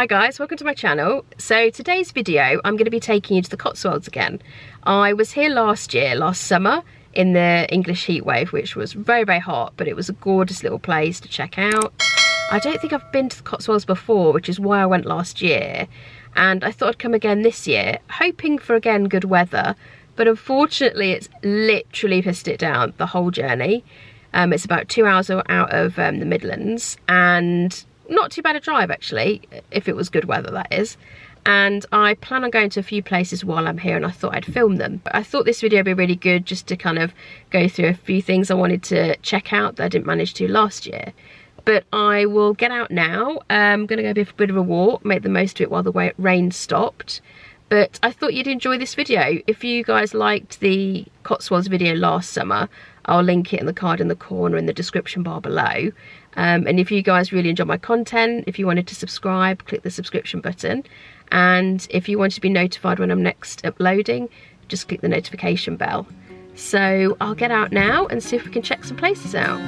Hi guys, welcome to my channel. So today's video, I'm going to be taking you to the Cotswolds again. I was here last summer, in the English heatwave, which was very, very hot, but it was a gorgeous little place to check out. I don't think I've been to the Cotswolds before, which is why I went last year. And I thought I'd come again this year, hoping for, again, good weather. But unfortunately, it's literally pissed it down the whole journey. It's about 2 hours out of the Midlands, and not too bad a drive actually, if it was good weather, that is. And I plan on going to a few places while I'm here, and I thought I'd film them. But I thought this video would be really good just to kind of go through a few things I wanted to check out that I didn't manage to last year. But I will get out now. I'm going to go for a bit of a walk, make the most of it while the rain stopped. But I thought you'd enjoy this video. If you guys liked the Cotswolds video last summer, I'll link it in the card in the corner in the description bar below. And if you guys really enjoy my content, if you wanted to subscribe, click the subscription button. And if you want to be notified when I'm next uploading, just click the notification bell. So I'll get out now and see if we can check some places out.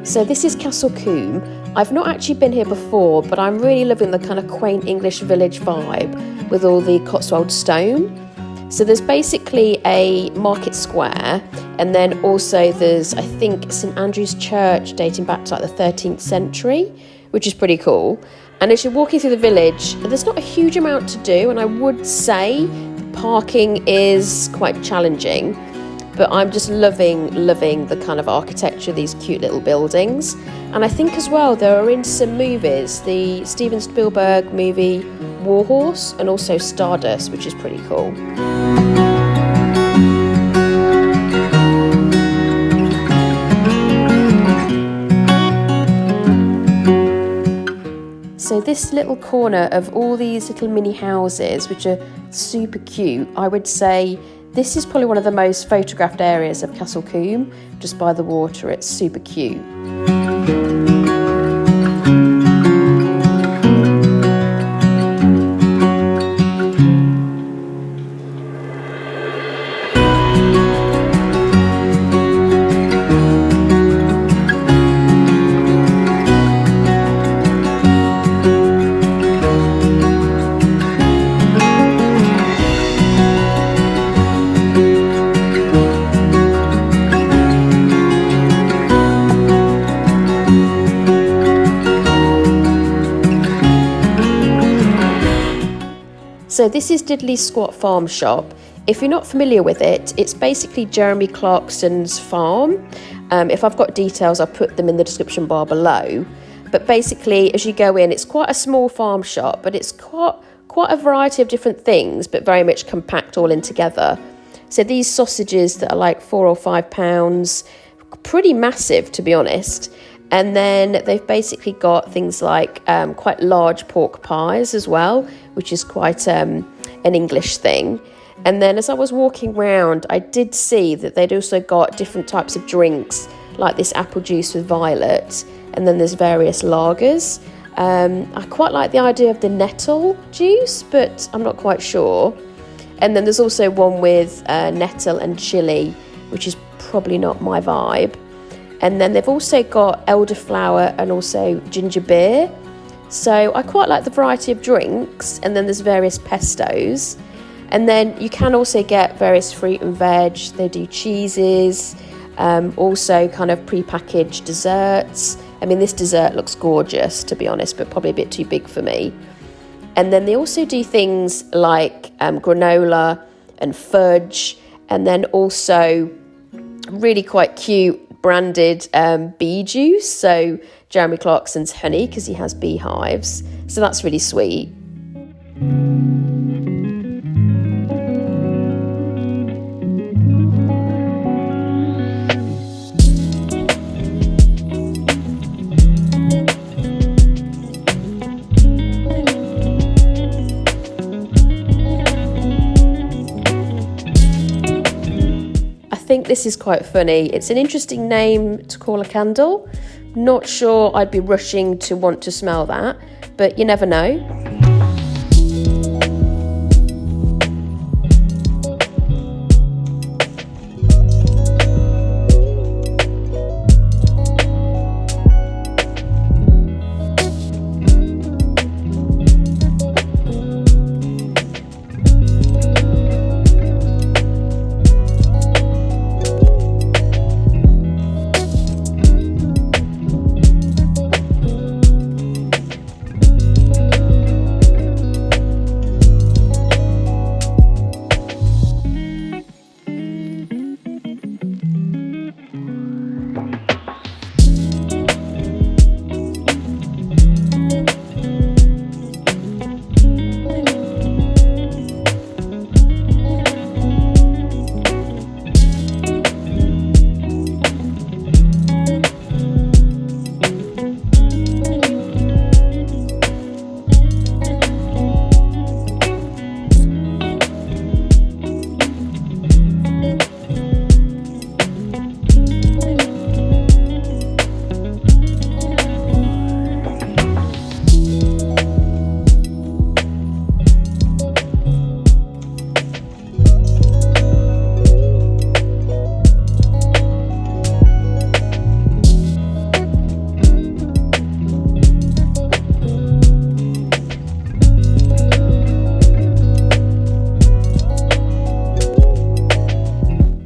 So this is Castle Combe. I've not actually been here before, but I'm really loving the kind of quaint English village vibe with all the Cotswold stone. So there's basically a market square, and then also there's, I think, St Andrew's Church dating back to like the 13th century, which is pretty cool. And as you're walking through the village, there's not a huge amount to do, and I would say parking is quite challenging. But I'm just loving the kind of architecture of these cute little buildings. And I think as well, they were in some movies, the Steven Spielberg movie Warhorse, and also Stardust, which is pretty cool. So this little corner of all these little mini houses, which are super cute, I would say this is probably one of the most photographed areas of Castle Combe, just by the water. It's super cute. So this is Diddley's Squat Farm Shop. If you're not familiar with it, it's basically Jeremy Clarkson's farm. If I've got details, I'll put them in the description bar below. But basically, as you go in, it's quite a small farm shop, but it's quite a variety of different things, but very much compact all in together. So these sausages that are like £4 or £5, pretty massive to be honest. And then they've basically got things like quite large pork pies as well, which is quite an English thing. And then as I was walking around, I did see that they'd also got different types of drinks, like this apple juice with violet, and then there's various lagers. I quite like the idea of the nettle juice, but I'm not quite sure. And then there's also one with nettle and chilli, which is probably not my vibe. And then they've also got elderflower and also ginger beer. So I quite like the variety of drinks. And then there's various pestos. And then you can also get various fruit and veg. They do cheeses, also kind of pre-packaged desserts. I mean, this dessert looks gorgeous, to be honest, but probably a bit too big for me. And then they also do things like granola and fudge. And then also really quite cute branded bee juice, so Jeremy Clarkson's honey, because he has beehives, so that's really sweet. I think this is quite funny. It's an interesting name to call a candle. Not sure I'd be rushing to want to smell that, but you never know.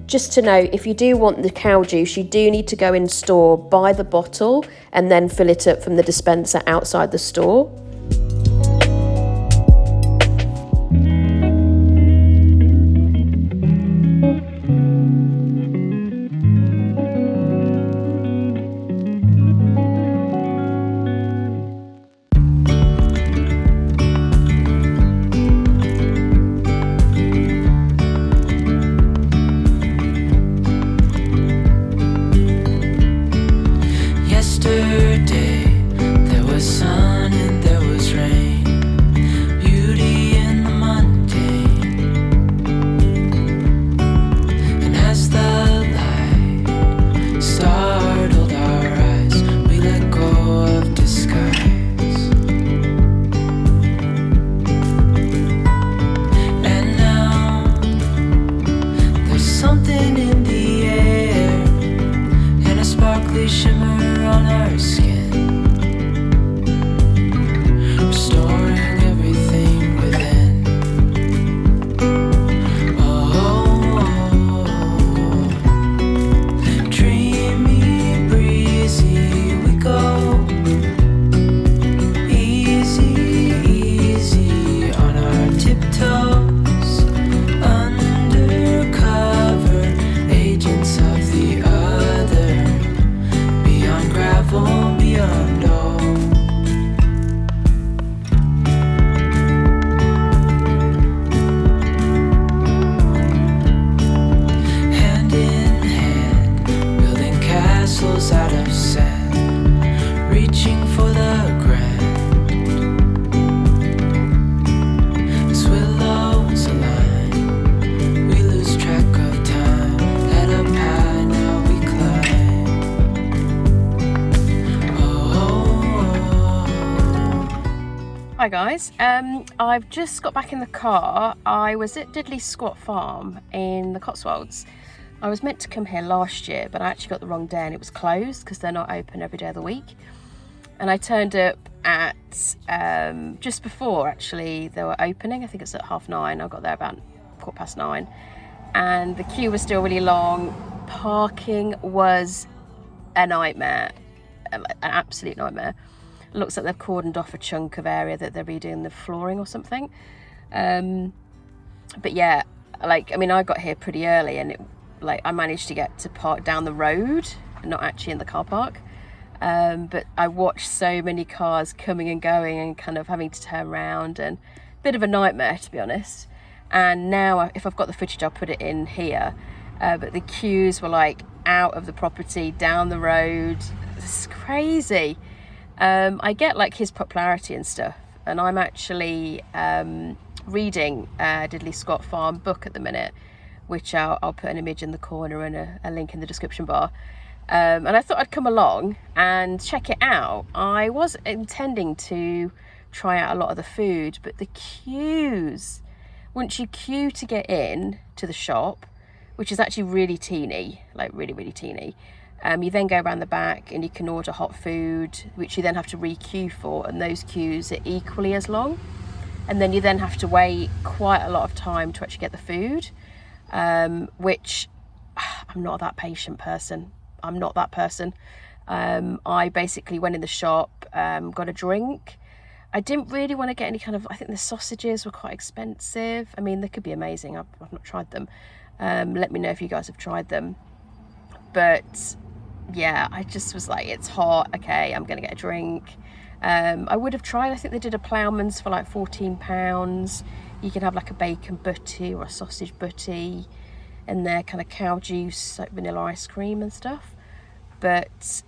just to note, if you do want the cow juice, you do need to go in store, buy the bottle, and then fill it up from the dispenser outside the store. Hi guys, I've just got back in the car. I was at Diddley Squat Farm in the Cotswolds. I was meant to come here last year, but I actually got the wrong day and it was closed because they're not open every day of the week. And I turned up at just before actually they were opening. I think it's at 9:30. I got there about 9:15, and the queue was still really long. Parking was a nightmare, an absolute nightmare. It looks like they've cordoned off a chunk of area that they're redoing the flooring or something. But yeah, like, I mean, I got here pretty early and I managed to get to park down the road, not actually in the car park. But I watched so many cars coming and going and kind of having to turn around, and a bit of a nightmare, to be honest. And now if I've got the footage, I'll put it in here. But the queues were like out of the property, down the road. It's crazy. I get like his popularity and stuff, and I'm actually reading Diddley Squat Farm book at the minute, which I'll put an image in the corner and a link in the description bar. And I thought I'd come along and check it out. I was intending to try out a lot of the food, but the queues, once you queue to get in to the shop, which is actually really teeny, like really, really teeny, you then go around the back and you can order hot food, which you then have to re-queue for, and those queues are equally as long. And then you then have to wait quite a lot of time to actually get the food, which I'm not that patient person. I'm not that person. I basically went in the shop, got a drink. I didn't really want to get any kind of, I think the sausages were quite expensive. I mean, they could be amazing. I've not tried them. Let me know if you guys have tried them. But yeah, I just was like, it's hot. Okay, I'm going to get a drink. I would have tried, I think they did a Ploughman's for like £14. You can have like a bacon butty or a sausage butty, and their kind of cow juice, like vanilla ice cream and stuff. But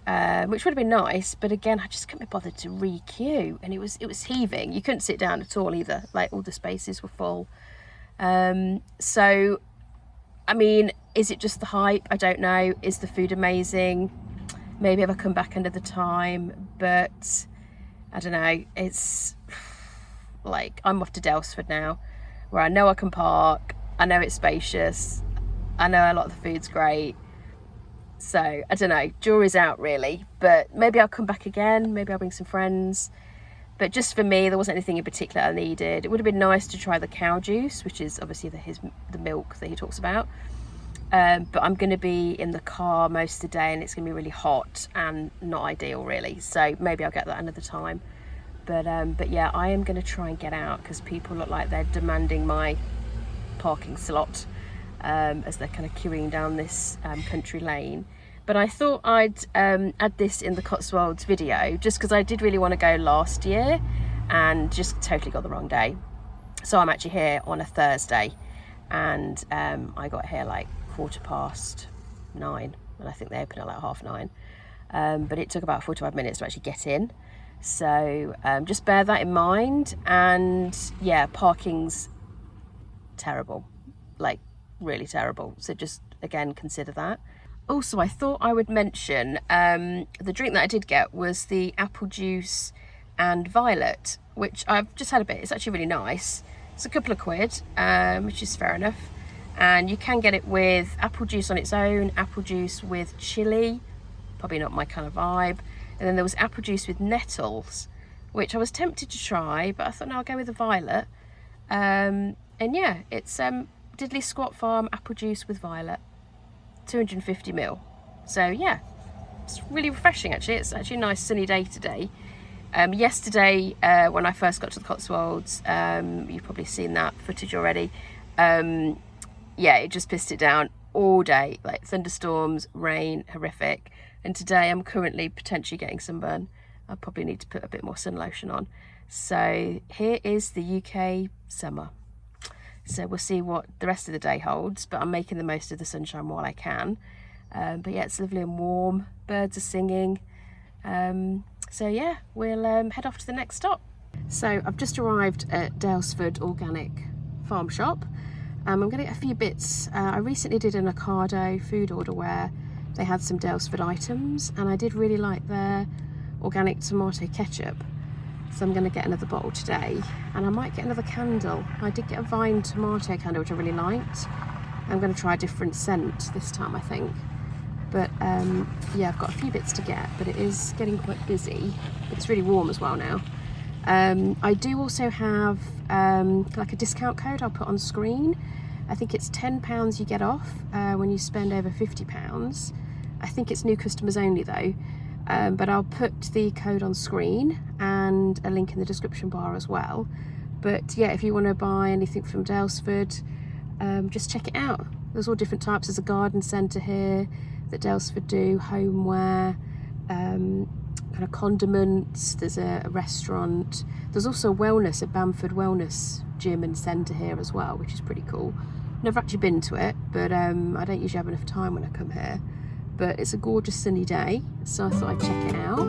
which would have been nice, but again, I just couldn't be bothered to re-queue, and it was heaving. You couldn't sit down at all either. Like, all the spaces were full. So, I mean, is it just the hype? I don't know. Is the food amazing? Maybe if I come back another time, but I don't know. It's like, I'm off to Daylesford now, where I know I can park. I know it's spacious. I know a lot of the food's great. So, I don't know. Jury's out, really. But maybe I'll come back again. Maybe I'll bring some friends. But just for me, there wasn't anything in particular I needed. It would have been nice to try the cow juice, which is obviously the milk that he talks about. but I'm going to be in the car most of the day, and it's going to be really hot and not ideal really, so maybe I'll get that another time. But yeah, I am going to try and get out because people look like they're demanding my parking slot as they're kind of queuing down this country lane. But I thought I'd add this in the Cotswolds video just because I did really want to go last year and just totally got the wrong day. So I'm actually here on a Thursday, and I got here like 9:15, and I think they open at like 9:30. But it took about 45 minutes to actually get in. So just bear that in mind. And yeah, parking's terrible, like really terrible. So just again, consider that. Also, I thought I would mention the drink that I did get was the apple juice and violet, which I've just had a bit. It's actually really nice. It's a couple of quid, which is fair enough. And you can get it with apple juice on its own, apple juice with chili, probably not my kind of vibe. And then there was apple juice with nettles, which I was tempted to try, but I thought, no, I'll go with the violet. And yeah, it's Diddley Squat Farm apple juice with violet, 250ml. So yeah, it's really refreshing actually. It's actually a nice sunny day today. Yesterday, when I first got to the Cotswolds, you've probably seen that footage already. Yeah, it just pissed it down all day, like thunderstorms, rain, horrific. And today I'm currently potentially getting sunburn. I probably need to put a bit more sun lotion on. So here is the UK summer. So we'll see what the rest of the day holds, but I'm making the most of the sunshine while I can. But yeah, it's lovely and warm. Birds are singing. So yeah, we'll head off to the next stop. So I've just arrived at Daylesford Organic Farm Shop. I'm going to get a few bits. I recently did an Ocado food order where they had some Daylesford items, and I did really like their organic tomato ketchup. So I'm going to get another bottle today, and I might get another candle. I did get a vine tomato candle, which I really liked. I'm going to try a different scent this time, I think. But yeah, I've got a few bits to get, but it is getting quite busy. It's really warm as well now. I do also have like a discount code I'll put on screen. I think it's £10 you get off when you spend over £50. I think it's new customers only though. But I'll put the code on screen and a link in the description bar as well. But yeah, if you want to buy anything from Daylesford, just check it out. There's all different types. There's a garden centre here that Daylesford do, homeware, kind of condiments. There's a restaurant. There's also wellness, a Bamford Wellness gym and centre here as well, which is pretty cool. Never actually been to it, but I don't usually have enough time when I come here. But it's a gorgeous sunny day, so I thought I'd check it out.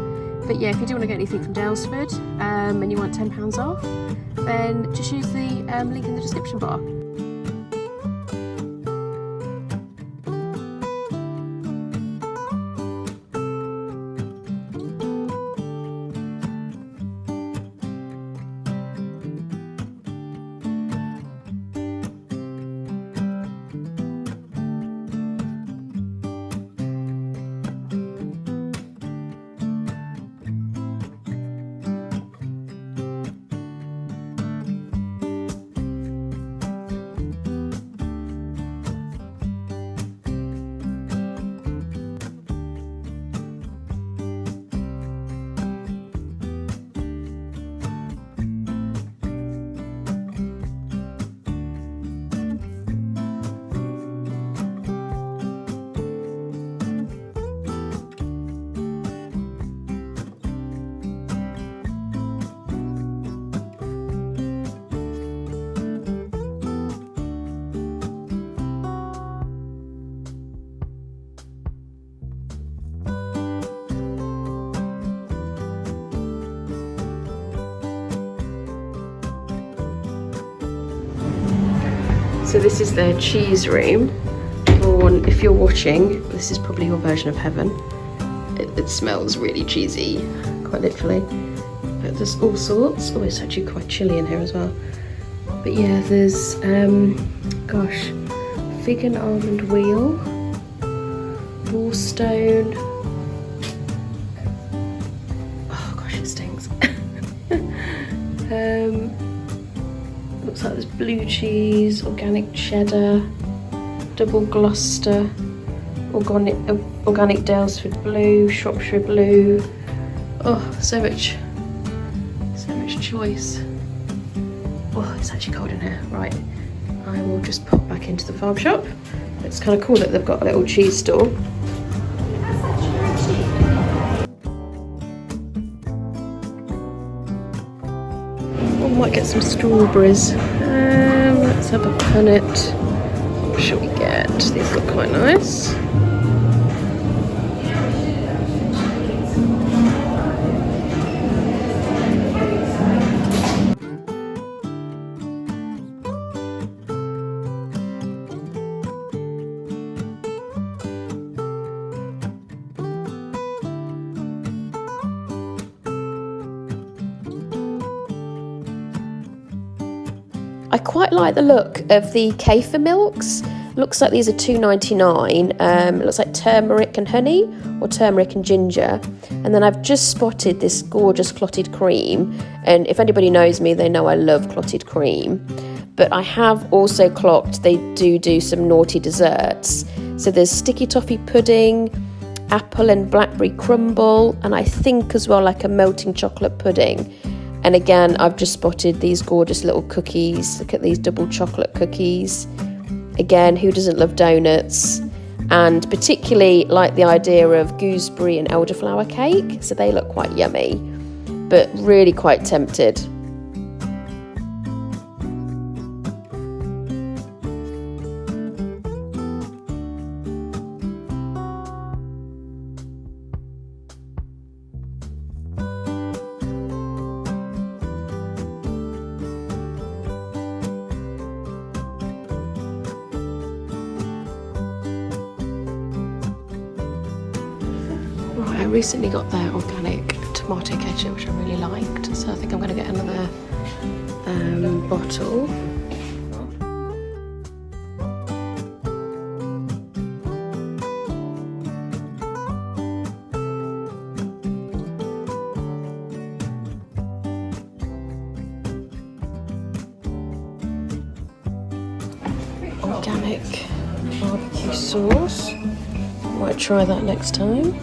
But yeah, if you do want to get anything from Daylesford and you want £10 off, then just use the link in the description bar. So this is their cheese room. If you're watching, this is probably your version of heaven. It smells really cheesy, quite literally. But there's all sorts. Oh, it's actually quite chilly in here as well. But yeah, there's, gosh, fig and almond wheel, Warstone. Oh gosh, it stinks. Looks like there's blue cheese, organic cheddar, double Gloucester, organic Daylesford blue, Shropshire blue. Oh, so much choice. Oh, it's actually cold in here. Right, I will just pop back into the farm shop. It's kind of cool that they've got a little cheese store. I might get some strawberries. Let's have a punnet. What shall we get? These look quite nice. I quite like the look of the kefir milks. Looks like these are $2.99. It looks like turmeric and honey, or turmeric and ginger. And then I've just spotted this gorgeous clotted cream. And if anybody knows me, they know I love clotted cream. But I have also clocked they do some naughty desserts. So there's sticky toffee pudding, apple and blackberry crumble, and I think as well like a melting chocolate pudding. And again, I've just spotted these gorgeous little cookies. Look at these double chocolate cookies. Again, who doesn't love donuts? And particularly like the idea of gooseberry and elderflower cake. So they look quite yummy, but really quite tempted. I recently got their organic tomato ketchup, which I really liked, so I think I'm going to get another bottle. Organic barbecue sauce. Might try that next time.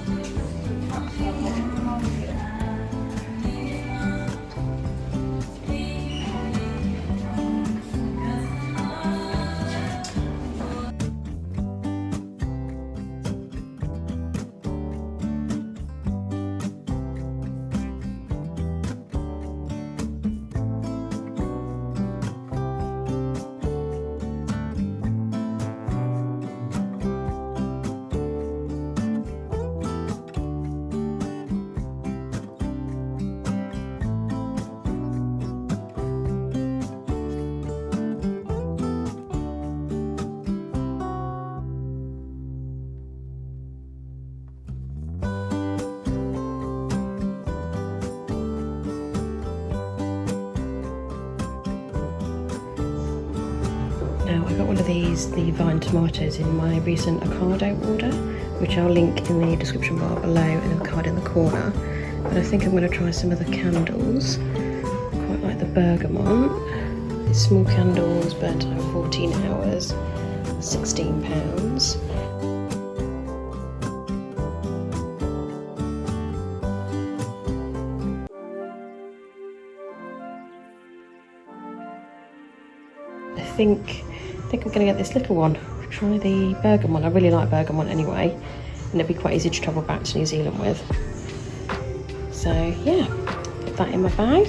Now I got one of these, the vine tomatoes, in my recent Ocado order, which I'll link in the description bar below and a card in the corner. But I think I'm going to try some of the candles. Quite like the bergamot. These small candles, burnt time 14 hours, £16. I think I'm going to get this little one. Try the bergamot. I really like bergamot anyway, and it'd be quite easy to travel back to New Zealand with. So yeah, put that in my bag.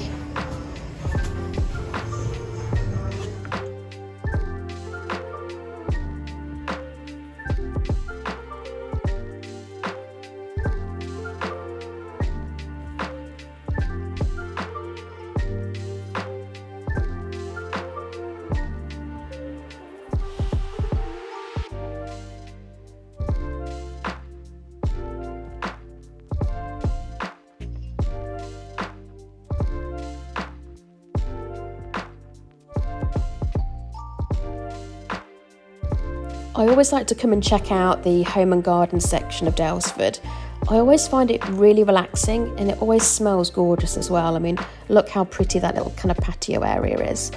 I always like to come and check out the home and garden section of Daylesford. I always find it really relaxing, and it always smells gorgeous as well. I mean, look how pretty that little kind of patio area is.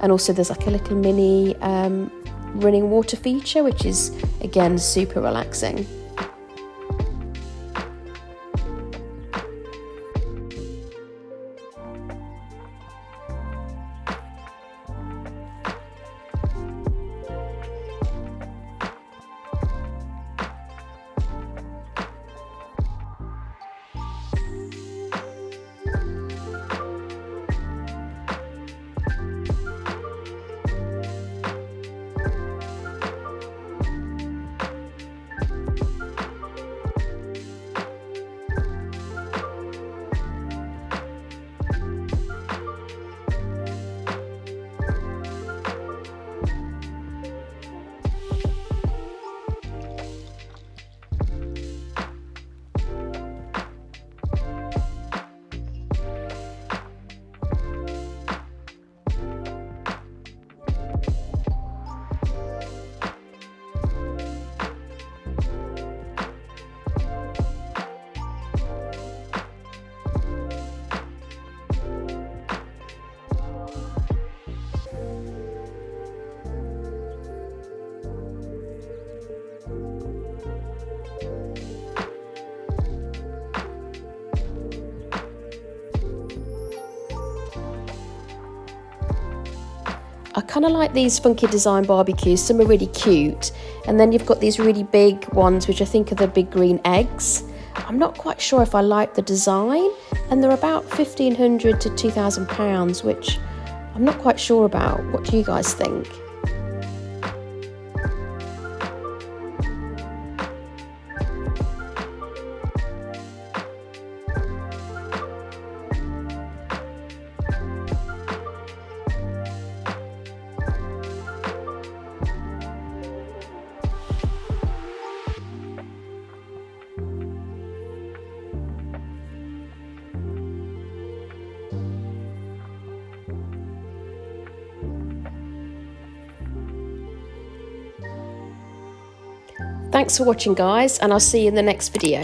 And also there's like a little mini running water feature, which is again super relaxing. I kind of like these funky design barbecues. Some are really cute, and then you've got these really big ones which I think are the big green eggs. I'm not quite sure if I like the design, and they're about £1,500 to £2,000, which I'm not quite sure about. What do you guys think? Thanks for watching, guys, and I'll see you in the next video.